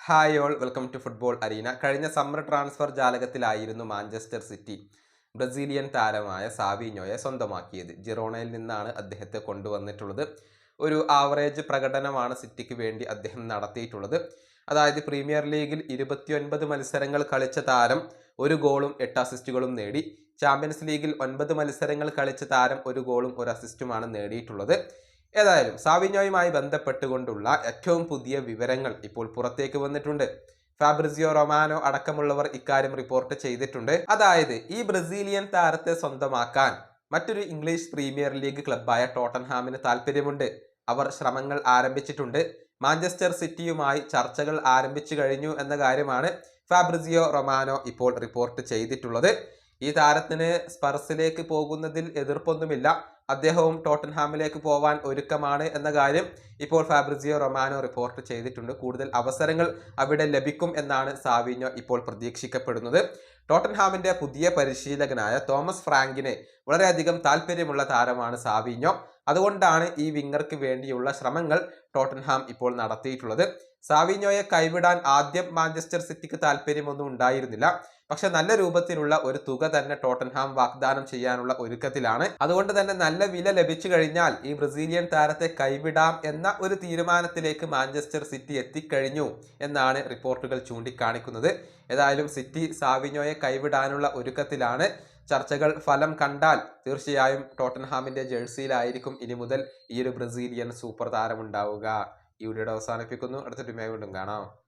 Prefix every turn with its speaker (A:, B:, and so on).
A: Hi all welcome to football arena. കഴിഞ്ഞ summer transfer ജാലകത്തിലായിരുന്നു Manchester City Brazilian താരമായ സാവിഞ്ഞോയെ സ്വന്തമാക്കിയത്. ജിറോണയിൽ നിന്നാണ് അദ്ദേഹത്തെ കൊണ്ടുവന്നിട്ടുള്ളത്. ഒരു ആവറേജ് പ്രകടനമാണ് സിറ്റിക്ക് വേണ്ടി അദ്ദേഹം നടത്തിയിട്ടുള്ളത്. അതായത് പ്രീമിയർ ലീഗിൽ 29 മത്സരങ്ങൾ കളിച്ച താരം 1 ഗോളും 8 അസിസ്റ്റുകളും നേടി. ചാമ്പ്യൻസ് ലീഗിൽ 9 മത്സരങ്ങൾ കളിച്ച താരം 1 ഗോളും 1 അസിസ്റ്റുമാണ് നേടിയിട്ടുള്ളത്. ഏതായാലും സാവിഞ്ഞോയുമായി ബന്ധപ്പെട്ടുകൊണ്ടുള്ള ഏറ്റവും പുതിയ വിവരങ്ങൾ ഇപ്പോൾ പുറത്തേക്ക് വന്നിട്ടുണ്ട്. ഫാബ്രിസിയോ റൊമാനോ അടക്കമുള്ളവർ ഇക്കാര്യം റിപ്പോർട്ട് ചെയ്തിട്ടുണ്ട്. അതായത് ഈ ബ്രസീലിയൻ താരത്തെ സ്വന്തമാക്കാൻ മറ്റൊരു ഇംഗ്ലീഷ് പ്രീമിയർ ലീഗ് ക്ലബ്ബായ ടോട്ടൻഹാമിന് താല്പര്യമുണ്ട്. അവർ ശ്രമങ്ങൾ ആരംഭിച്ചിട്ടുണ്ട്. മാഞ്ചസ്റ്റർ സിറ്റിയുമായി ചർച്ചകൾ ആരംഭിച്ചു കഴിഞ്ഞു എന്ന കാര്യമാണ് ഫാബ്രിസിയോ റൊമാനോ ഇപ്പോൾ റിപ്പോർട്ട് ചെയ്തിട്ടുള്ളത്. ഈ താരത്തിന് സ്പർസിലേക്ക് പോകുന്നതിൽ എതിർപ്പൊന്നുമില്ല. അദ്ദേഹവും ടോട്ടൻഹാമിലേക്ക് പോവാൻ ഒരുക്കമാണ് എന്ന കാര്യം ഇപ്പോൾ ഫാബ്രിസിയോ റൊമാനോ റിപ്പോർട്ട് ചെയ്തിട്ടുണ്ട്. കൂടുതൽ അവസരങ്ങൾ അവിടെ ലഭിക്കും എന്നാണ് സാവിഞ്ഞോ ഇപ്പോൾ പ്രതീക്ഷിക്കപ്പെടുന്നത്. ടോട്ടൻഹാമിന്റെ പുതിയ പരിശീലകനായ തോമസ് ഫ്രാങ്കിന് വളരെയധികം താല്പര്യമുള്ള താരമാണ് സാവിഞ്ഞോ. അതുകൊണ്ടാണ് ഈ വിങ്ങർക്ക് വേണ്ടിയുള്ള ശ്രമങ്ങൾ ടോട്ടൻഹാം ഇപ്പോൾ നടത്തിയിട്ടുള്ളത്. സാവിഞ്ഞോയെ കൈവിടാൻ ആദ്യം മാഞ്ചസ്റ്റർ സിറ്റിക്ക് താല്പര്യമൊന്നും ഉണ്ടായിരുന്നില്ല. പക്ഷെ നല്ല രൂപത്തിലുള്ള ഒരു തുക തന്നെ ടോട്ടൻഹാം വാഗ്ദാനം ചെയ്യാനുള്ള ഒരുക്കത്തിലാണ്. അതുകൊണ്ട് തന്നെ നല്ല വില ലഭിച്ചു കഴിഞ്ഞാൽ ഈ ബ്രസീലിയൻ താരത്തെ കൈവിടാം എന്ന ഒരു തീരുമാനത്തിലേക്ക് മാഞ്ചസ്റ്റർ സിറ്റി എത്തിക്കഴിഞ്ഞു എന്നാണ് റിപ്പോർട്ടുകൾ ചൂണ്ടിക്കാണിക്കുന്നത്. ഏതായാലും സിറ്റി സാവിഞ്ഞോയെ കൈവിടാനുള്ള ഒരുക്കത്തിലാണ്. ചർച്ചകൾ ഫലം കണ്ടാൽ തീർച്ചയായും ടോട്ടൻഹാമിന്റെ ജേഴ്സിയിലായിരിക്കും ഇനി മുതൽ ഈ ഒരു ബ്രസീലിയൻ സൂപ്പർ താരം ഉണ്ടാവുക. ഈ വീഡിയോ അവസാനിപ്പിക്കുന്നു. അടുത്ത ടീമായി വീണ്ടും കാണാം.